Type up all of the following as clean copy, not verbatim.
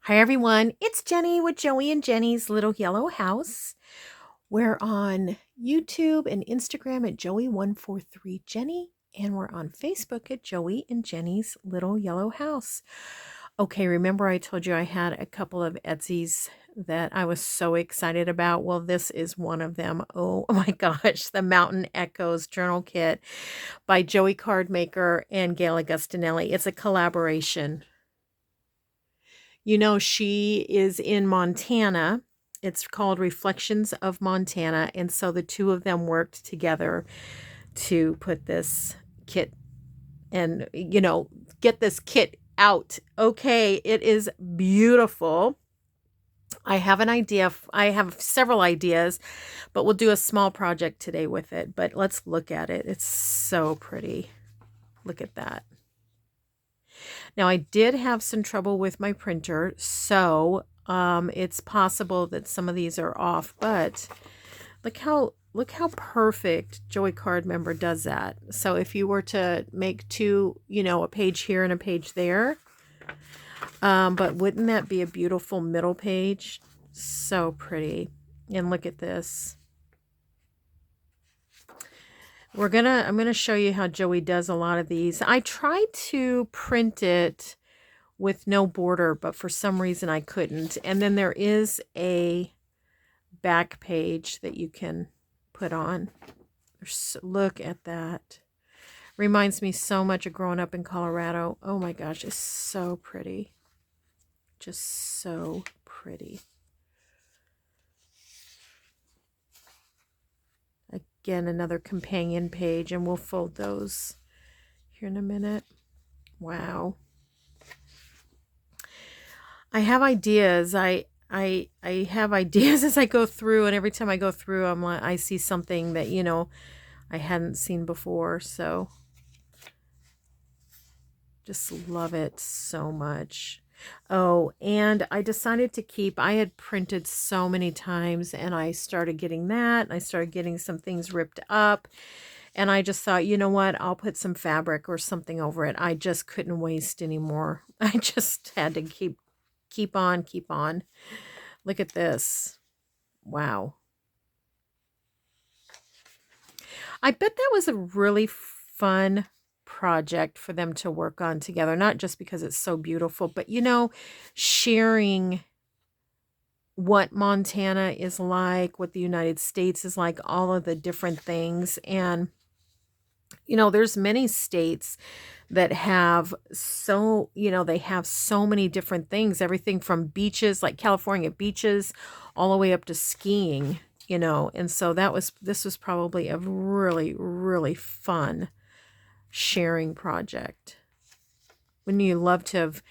Hi everyone, it's Jenny with Joey and Jenny's Little Yellow House. We're on YouTube and Instagram at Joey143Jenny, and we're on Facebook at Joey and Jenny's Little Yellow House. Okay, remember I told you I had a couple of Etsy's that I was so excited about? Well, this is one of them. Oh my gosh, the Mountain Echoes Journal Kit by Joey Cardmaker and Gayle Augustinelli. It's a collaboration. You know, she is in Montana. It's called Reflections of Montana. And so the two of them worked together to put this kit and, get this kit out. Okay, it is beautiful. I have an idea. I have several ideas, but we'll do a small project today with it. But let's look at it. It's so pretty. Look at that. Now, I did have some trouble with my printer, so it's possible that some of these are off, but look how perfect Joey Card Member does that. So if you were to make two, a page here and a page there, but wouldn't that be a beautiful middle page? So pretty. And look at this. I'm going to show you how Joey does a lot of these. I tried to print it with no border, but for some reason I couldn't. And then there is a back page that you can put on. Look at that. Reminds me so much of growing up in Colorado. Oh my gosh, it's so pretty. Just so pretty. Again, another companion page, and we'll fold those here in a minute. Wow. I have ideas. I have ideas as I go through, and every time I go through, I see something that, I hadn't seen before. So just love it so much. Oh, and I decided to keep, I had printed so many times, and I started getting that, and I started getting some things ripped up, and I just thought, you know what, I'll put some fabric or something over it. I just couldn't waste anymore. I just had to keep on. Look at this. Wow. I bet that was a really fun project for them to work on together, not just because it's so beautiful, but sharing what Montana is like, what the United States is like, all of the different things. And there's many states that have they have so many different things, everything from beaches, like California beaches, all the way up to skiing, and so this was probably a really, really fun sharing project. Wouldn't you love to have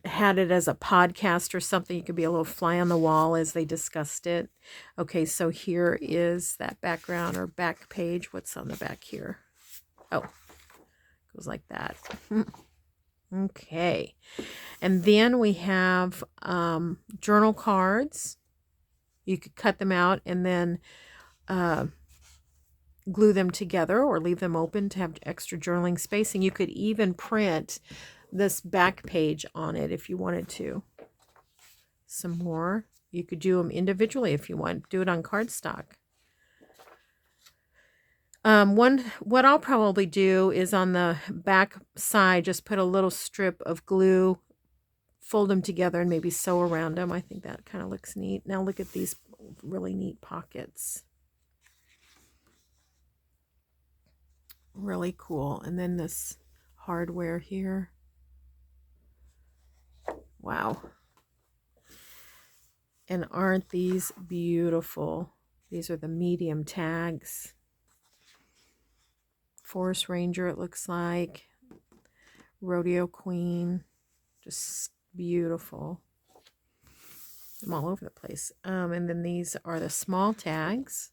had it as a podcast or something? You could be a little fly on the wall as they discussed it. Okay, so here is that background or back page. What's on the back here? Oh, goes like that. Okay, and then we have journal cards. You could cut them out and then glue them together or leave them open to have extra journaling spacing. You could even print this back page on it if you wanted to. Some more. You could do them individually if you want. Do it on cardstock. What I'll probably do is on the back side, just put a little strip of glue, fold them together, and maybe sew around them. I think that kind of looks neat. Now look at these really neat pockets. Really cool. And then this hardware here. Wow. And aren't these beautiful? These are the medium tags. Forest Ranger, it looks like. Rodeo Queen. Just beautiful. I'm all over the place. And then these are the small tags.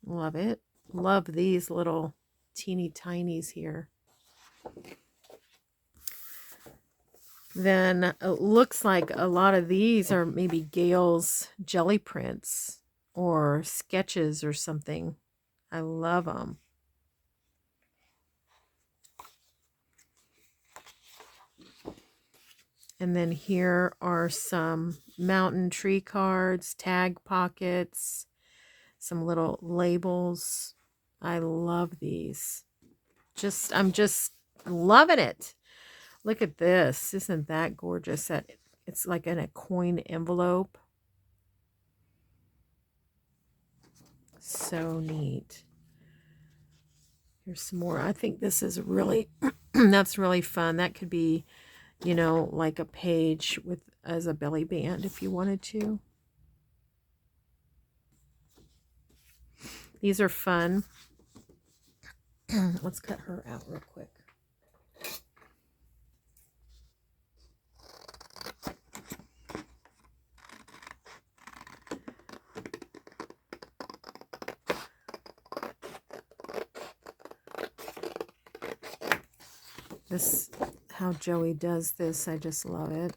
Love it. Love these little teeny tinies here. Then it looks like a lot of these are maybe Gayle's jelly prints or sketches or something. I love them. And then here are some mountain tree cards, tag pockets, some little labels. I love these. I'm just loving it. Look at this. Isn't that gorgeous? It's like in a coin envelope. So neat. Here's some more. I think this is really, that's really fun. That could be, you know, like a page with as a belly band if you wanted to. These are fun. Let's cut her out real quick. This, how Joey does this, I just love it.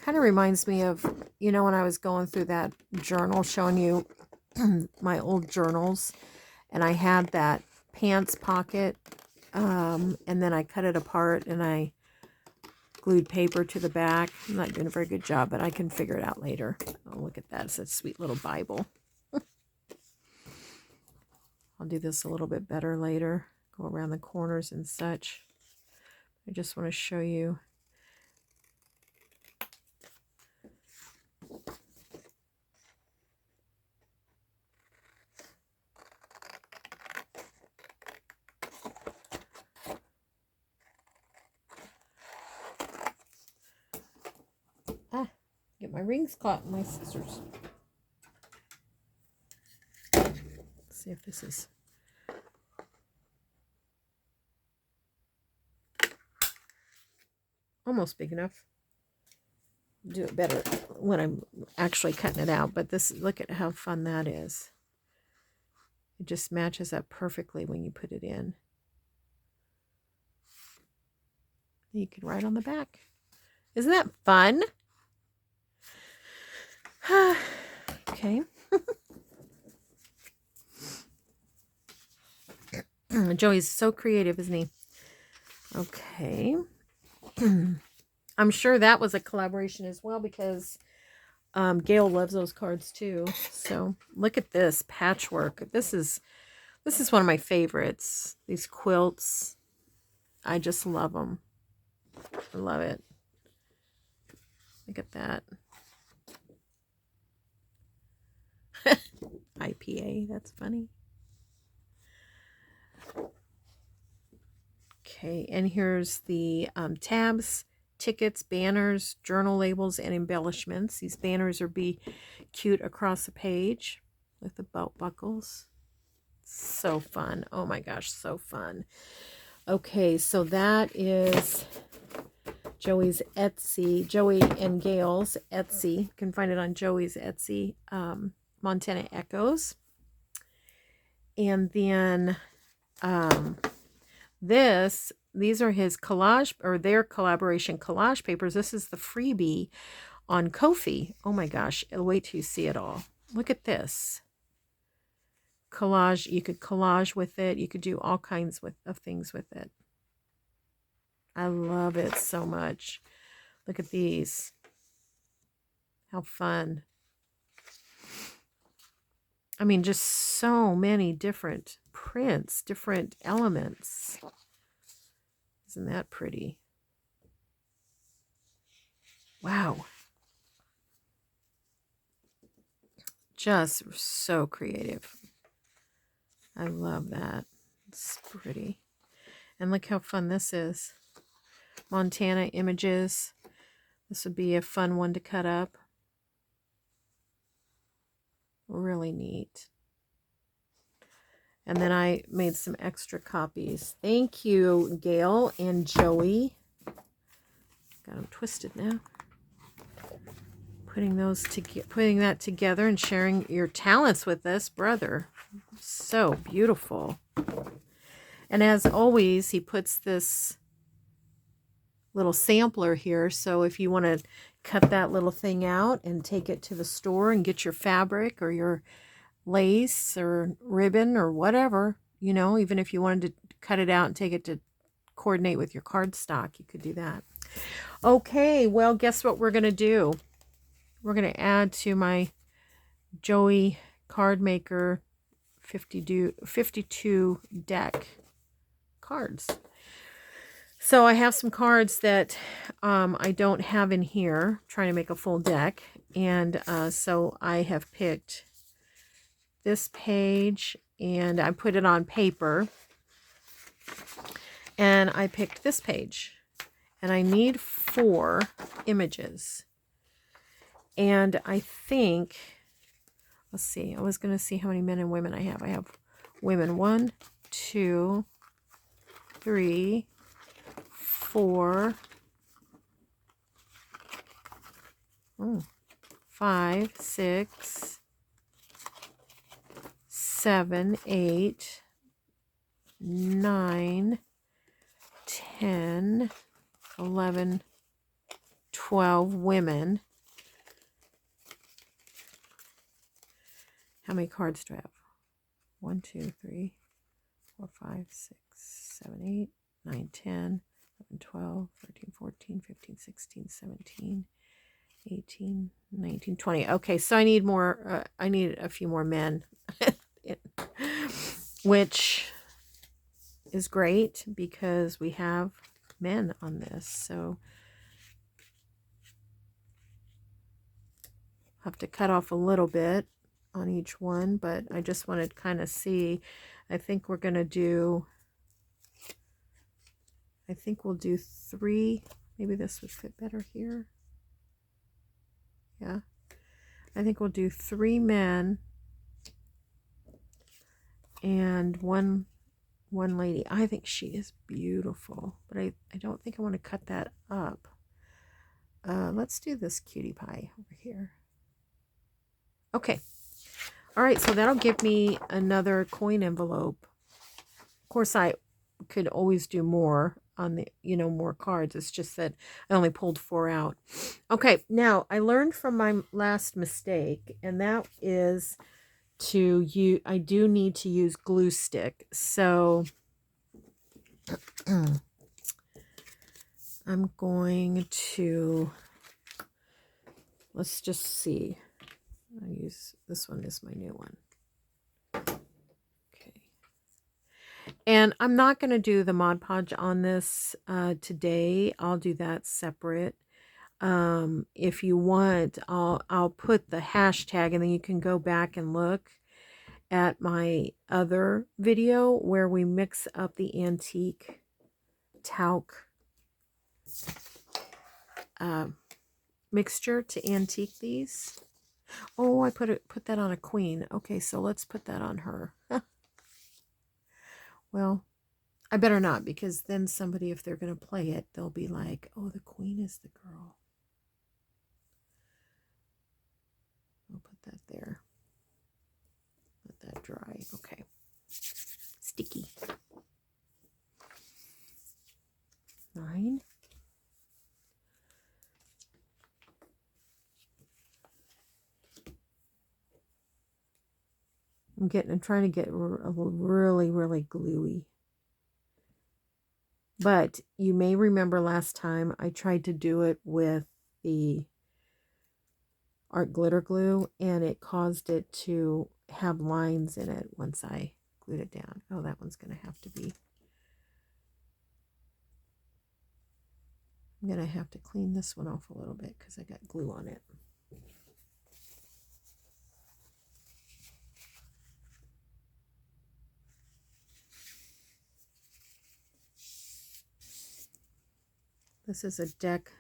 Kind of reminds me of, you know, when I was going through that journal showing you my old journals, and I had that pants pocket, and then I cut it apart and I glued paper to the back. I'm not doing a very good job, but I can figure it out later. Oh, look at that. It's a sweet little Bible. I'll do this a little bit better later. Go around the corners and such. I just want to show you. Get my rings caught in my scissors. Let's see if this is almost big enough. Do it better when I'm actually cutting it out, but this, look at how fun that is. It just matches up perfectly when you put it in. You can write on the back. Isn't that fun? Okay. Joey's so creative, isn't he? Okay. I'm sure that was a collaboration as well, because Gayle loves those cards too. So look at this patchwork. This is one of my favorites. These quilts. I just love them. I love it. Look at that. IPA, that's funny. Okay, and here's the tabs, tickets, banners, journal labels, and embellishments. These banners are be cute across the page with the belt buckles. So fun. Oh my gosh, so fun. Okay, so that is Joey's Etsy, Joey and Gayle's Etsy. You can find it on Joey's Etsy, Montana Echoes. And then these are his collage, or their collaboration collage papers. This is the freebie on Ko-fi. Oh my gosh, wait till you see it all. Look at this. Collage, you could collage with it. You could do all kinds of things with it. I love it so much. Look at these. How fun. I mean, just so many different prints, different elements. Isn't that pretty? Wow. Just so creative. I love that. It's pretty. And look how fun this is. Montana images. This would be a fun one to cut up. Really neat. And then I made some extra copies. Thank you, Gayle and Joey. Got them twisted now. Putting that together and sharing your talents with us, brother. So beautiful. And as always, he puts this little sampler here. So if you want to cut that little thing out and take it to the store and get your fabric or your lace or ribbon or whatever, you know, even if you wanted to cut it out and take it to coordinate with your cardstock, you could do that. Okay, well, guess what we're going to do? We're going to add to my Joey Card Maker 52 deck cards. So I have some cards that I don't have in here, trying to make a full deck. And so I have picked this page and I put it on paper. And I picked this page. And I need 4 images. And I think, let's see, I was going to see how many men and women I have. I have women 1, 2, 3, 4, 5, 6, 7, 8, 9, 10, 11, 12 women. How many cards do I have? 1, 2, 3, 4, 5, 6, 7, 8, 9, 10, 11, 12, 13, 14, 15, 16, 17, 18, 19, 20. Okay, so I need more. I need a few more men, which is great because we have men on this. So I'll have to cut off a little bit on each one, but I just wanted to kind of see. I think we're going to do, I think we'll do 3. Maybe this would fit better here. Yeah. I think we'll do 3 men and one lady. I think she is beautiful, but I don't think I want to cut that up. Let's do this cutie pie over here. Okay. All right, so that'll give me another coin envelope. Of course, I could always do more on the, more cards. It's just that I only pulled 4 out. Okay, now I learned from my last mistake, and that is I do need to use glue stick. So I'm going to, let's just see. I'll use this one is my new one. Okay. And I'm not going to do the Mod Podge on this today. I'll do that separate. If you want, I'll put the hashtag and then you can go back and look at my other video where we mix up the antique talc mixture to antique these. Oh, I put that on a queen. Okay, so let's put that on her. Well, I better not, because then somebody, if they're going to play it, they'll be like, oh, the queen is the girl. I'll put that there. Let that dry. Okay. Sticky. 9. I'm trying to get really, really gluey. But you may remember last time I tried to do it with the art glitter glue, and it caused it to have lines in it once I glued it down. Oh, that one's going to have to be. I'm going to have to clean this one off a little bit because I got glue on it. This is a deck.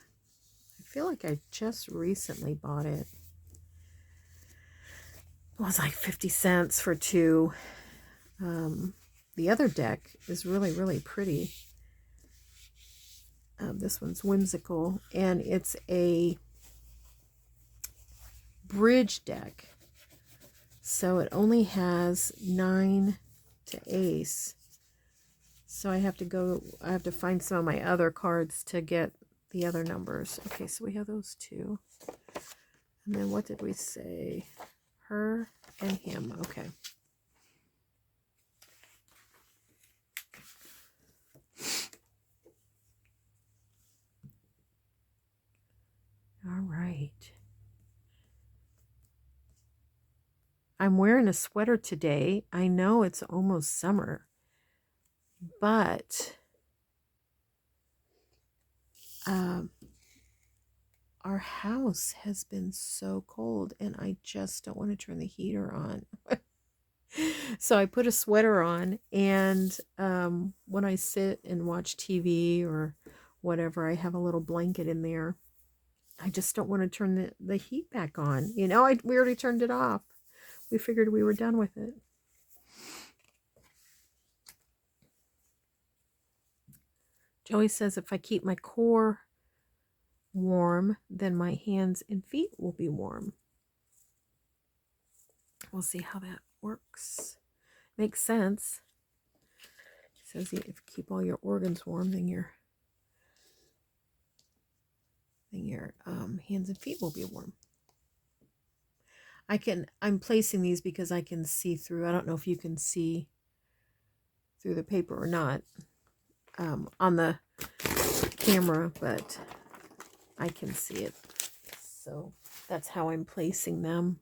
I feel like I just recently bought it. It was like 50 cents for 2. The other deck is really, really pretty. This one's whimsical, and it's a bridge deck. So it only has 9 to ace. So I have to find some of my other cards to get the other numbers. Okay, so we have those 2. And then what did we say? Her and him. Okay. right. I'm wearing a sweater today. I know it's almost summer, but our house has been so cold and I just don't want to turn the heater on. So I put a sweater on, and when I sit and watch TV or whatever, I have a little blanket in there. I just don't want to turn the heat back on. You know, we already turned it off. We figured we were done with it. Joey says if I keep my core warm, then my hands and feet will be warm. We'll see how that works. Makes sense. It says if you keep all your organs warm, then your hands and feet will be warm. I'm placing these because I can see through. I don't know if you can see through the paper or not on the camera, but I can see it. So that's how I'm placing them.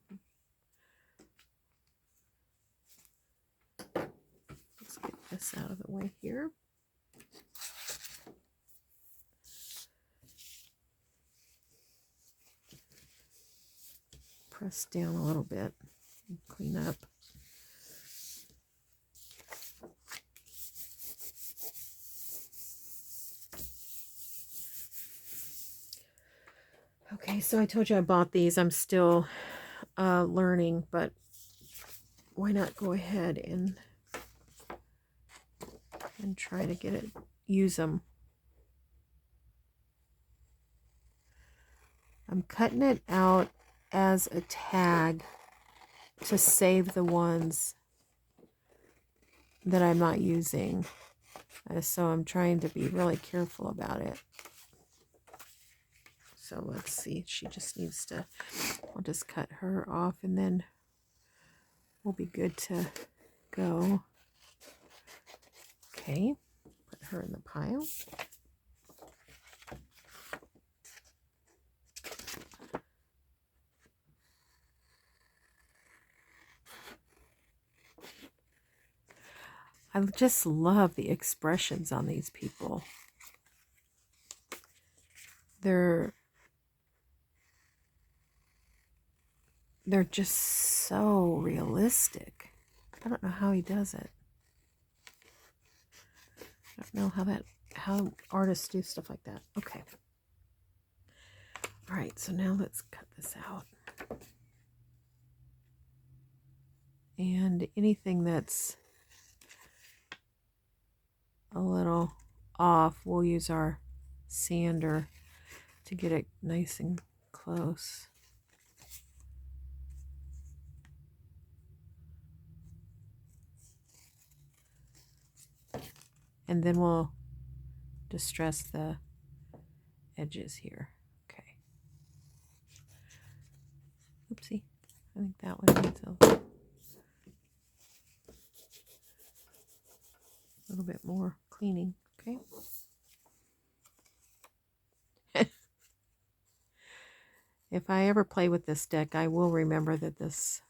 Let's get this out of the way here. Press down a little bit and clean up. Okay, so I told you I bought these. I'm still learning, but why not go ahead and try to use them. I'm cutting it out as a tag to save the ones that I'm not using. So I'm trying to be really careful about it. So let's see. She just needs to, I'll just cut her off and then we'll be good to go. Okay, put her in the pile. I just love the expressions on these people. They're just so realistic. I don't know how he does it. I don't know how artists do stuff like that. Okay. All right, so now let's cut this out. And anything that's a little off, we'll use our sander to get it nice and close. And then we'll distress the edges here. Okay. Oopsie. I think that one needs a little bit more cleaning. Okay. If I ever play with this deck, I will remember that this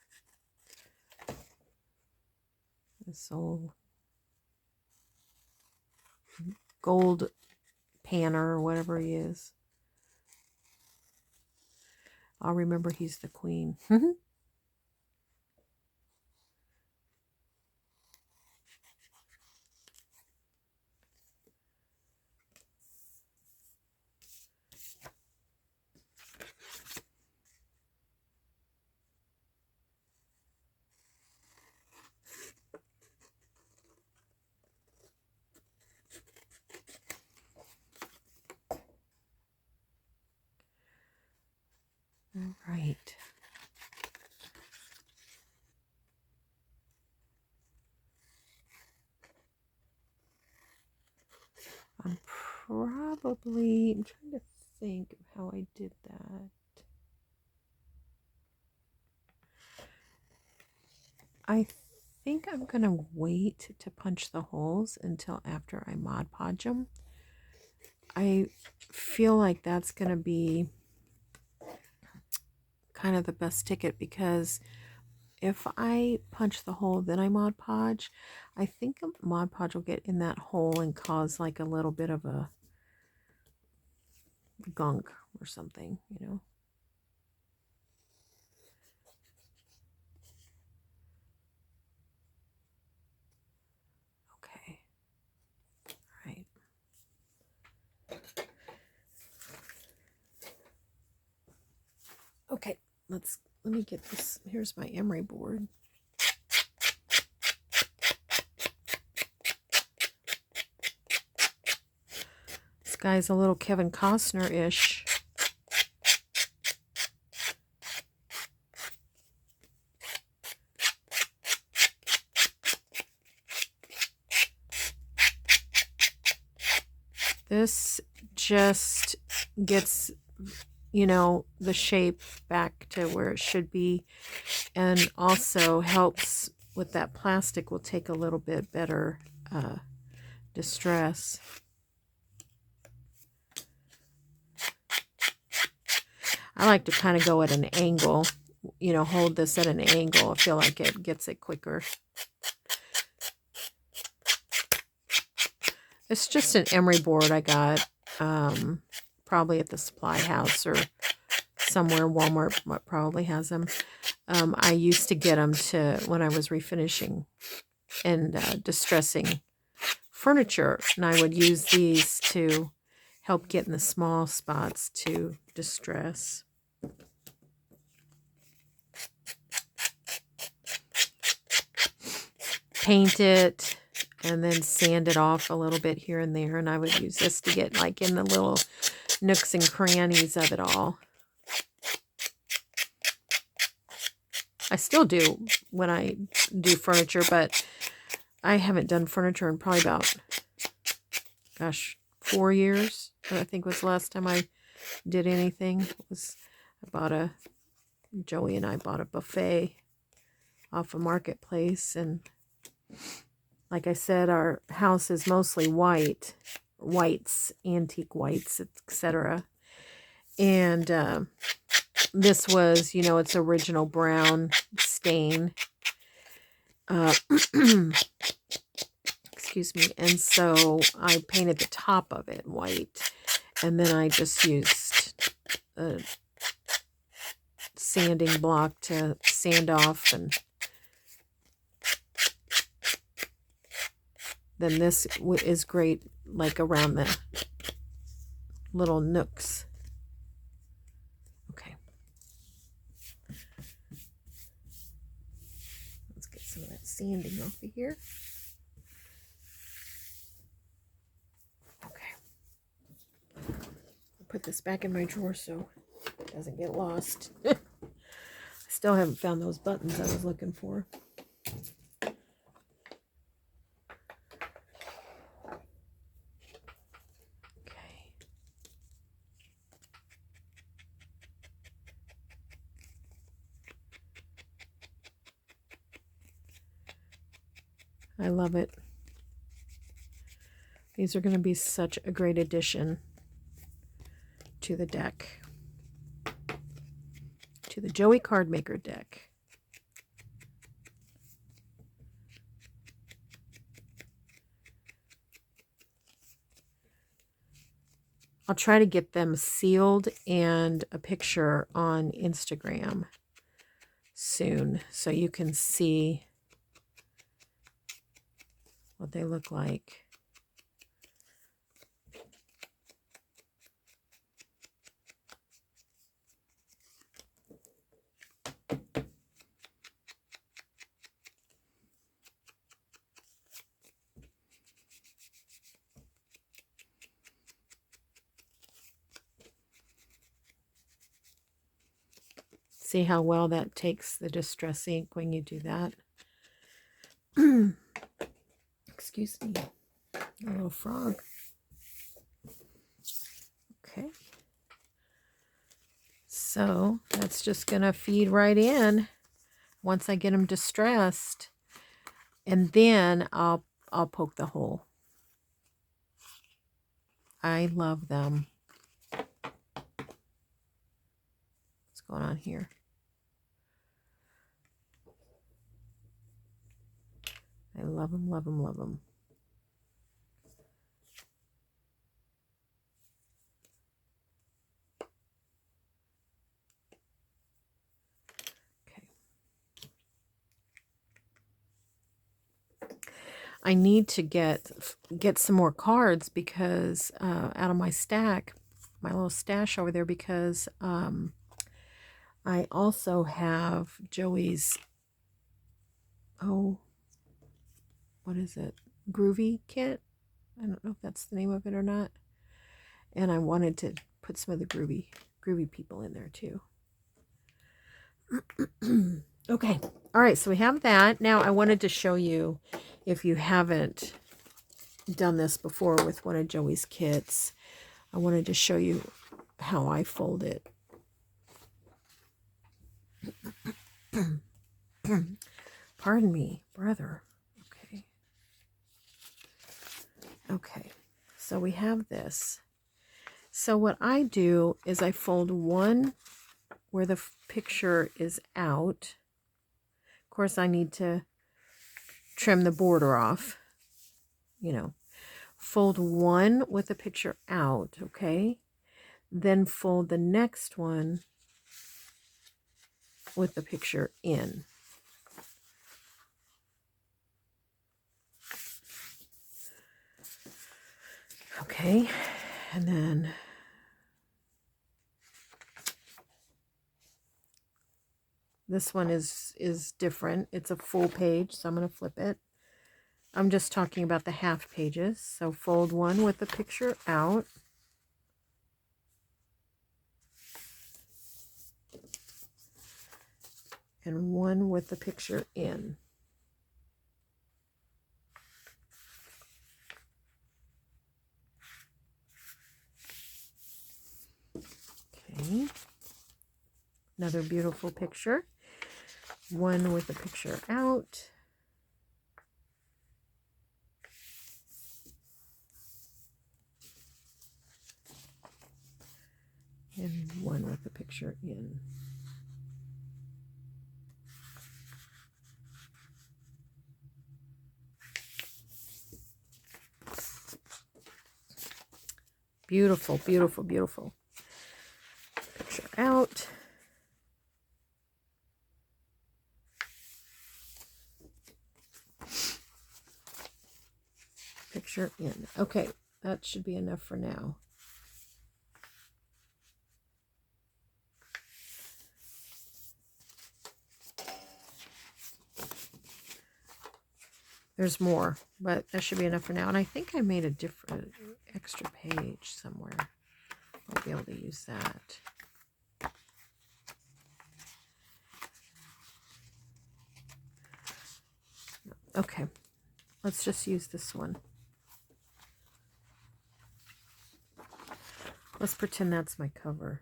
old gold panner or whatever he is. I'll remember he's the queen. All right. I'm trying to think of how I did that. I think I'm going to wait to punch the holes until after I Mod Podge them. I feel like that's going to be kind of the best ticket, because if I punch the hole, then I Mod Podge, I think a Mod Podge will get in that hole and cause like a little bit of a gunk or something, you know. Okay. All right. Okay, let me get this. Here's my emery board. This guy's a little Kevin Costner-ish. This just gets, you know, the shape back to where it should be, and also helps with that plastic will take a little bit better distress. I like to kind of go at an angle, you know, hold this at an angle. I feel like it gets it quicker. It's just an emery board I got probably at the supply house or somewhere. Walmart probably has them. I used to get them to when I was refinishing and distressing furniture, and I would use these to help get in the small spots to distress. Paint it and then sand it off a little bit here and there, and I would use this to get like in the little nooks and crannies of it all. I still do when I do furniture, but I haven't done furniture in probably about, gosh, 4 years. I think was the last time I did anything. It was Joey and I bought a buffet off a marketplace, and like I said, our house is mostly whites, antique whites, etc. And this was, you know, its original brown stain. Excuse me. And so I painted the top of it white, and then I just used a sanding block to sand off, and then this is great like around the little nooks. Okay. Let's get some of that sanding off of here. Okay. I'll put this back in my drawer so it doesn't get lost. I still haven't found those buttons I was looking for. I love it. These are going to be such a great addition to the deck, to the Joey Card Maker deck. I'll try to get them sealed and a picture on Instagram soon so you can see what they look like. See how well that takes the distress ink when you do that. Excuse me, a little frog. Okay. So that's just going to feed right in once I get them distressed. And then I'll poke the hole. I love them. What's going on here? love them, love them, love them. I need to get some more cards because out of my stack, my little stash over there, because I also have Joey's, oh, what is it? Groovy kit. I don't know if that's the name of it or not. And I wanted to put some of the groovy people in there too. Okay. All right. So we have that. Now I wanted to show you, if you haven't done this before with one of Joey's kits, I wanted to show you how I fold it. Pardon me, brother. Okay. Okay. So we have this. So what I do is I fold one where the picture is out. Of course, I need to trim the border off, you know. Fold one with the picture out, okay? Then fold the next one with the picture in. Okay, and then this one is different. It's a full page, so I'm going to flip it. I'm just talking about the half pages. So fold one with the picture out. And one with the picture in. Okay. Another beautiful picture. One with the picture out. And one with the picture in. Beautiful, beautiful, beautiful. Picture out. Picture in. Okay, that should be enough for now. There's more, but that should be enough for now. And I think I made a different extra page somewhere. I'll be able to use that. Okay, let's just use this one. Let's pretend that's my cover.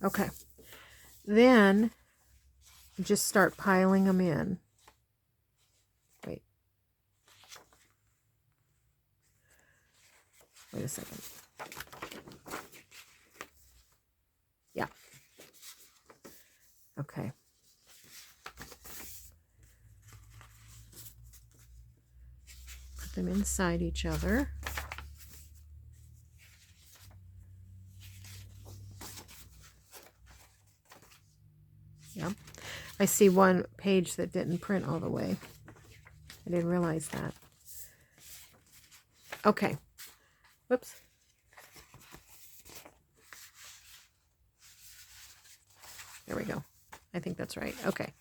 Okay, then just start piling them in. Wait a second. Yeah. Okay. Put them inside each other. Yep. I see one page that didn't print all the way. I didn't realize that. Okay. Whoops. There we go. I think that's right. Okay.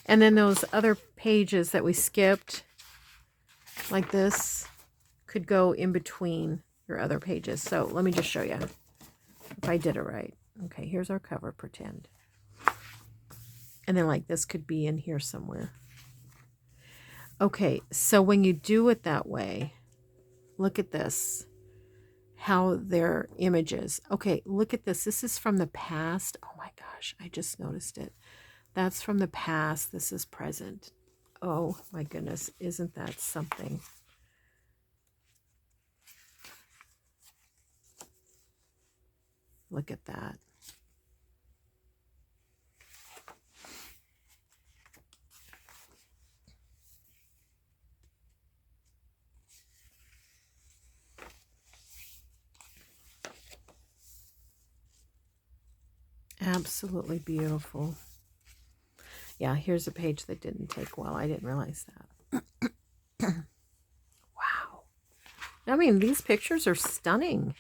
And then those other pages that we skipped, like this, could go in between your other pages. So let me just show you if I did it right. Okay, here's our cover, pretend. And then like this could be in here somewhere. Okay, so when you do it that way, look at this, how they're images. Okay, look at this. This is from the past. Oh my gosh, I just noticed it. That's from the past. This is present. Oh my goodness, isn't that something? Look at that. Absolutely beautiful. Yeah, here's a page that didn't take well. I didn't realize that. Wow. I mean, these pictures are stunning.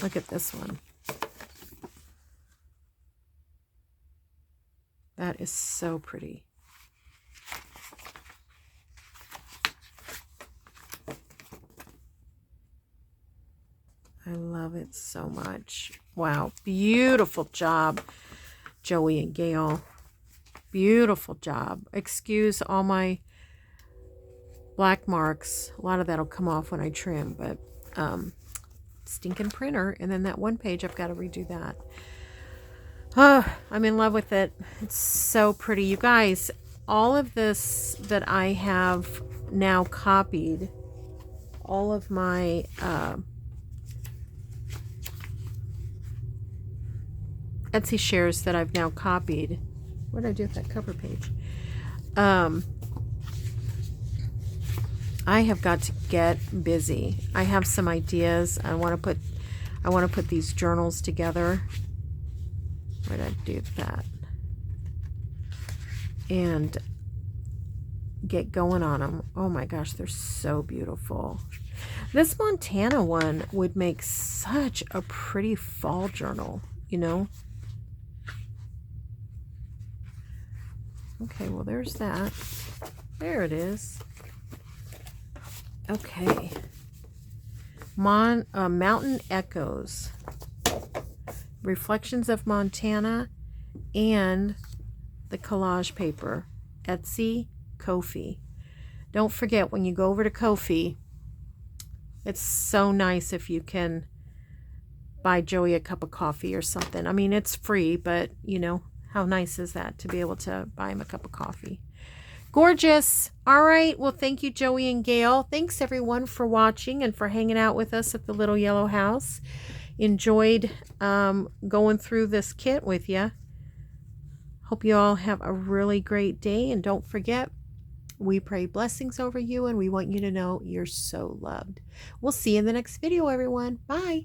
Look at this one. That is so pretty. I love it so much. Wow, beautiful job, Joey and Gayle. Beautiful job. Excuse all my black marks. A lot of that'll come off when I trim, but stinking printer. And then that one page, I've got to redo that. Oh, I'm in love with it. It's so pretty. You guys, all of this that I have now copied, all of my Etsy shares that I've now copied. What did I do with that cover page? I have got to get busy. I have some ideas. I want to put these journals together. Where did I do that? And get going on them. Oh my gosh, they're so beautiful. This Montana one would make such a pretty fall journal, you know? Okay, well, there's that. There it is. Okay. Mountain Echoes. Reflections of Montana and the collage paper. Etsy, Ko-fi. Don't forget, when you go over to Ko-fi, it's so nice if you can buy Joey a cup of coffee or something. I mean, it's free, but, you know, how nice is that to be able to buy him a cup of coffee? Gorgeous. All right. Well, thank you, Joey and Gayle. Thanks, everyone, for watching and for hanging out with us at the Little Yellow House. Enjoyed going through this kit with you. Hope you all have a really great day. And don't forget, we pray blessings over you, and we want you to know you're so loved. We'll see you in the next video, everyone. Bye.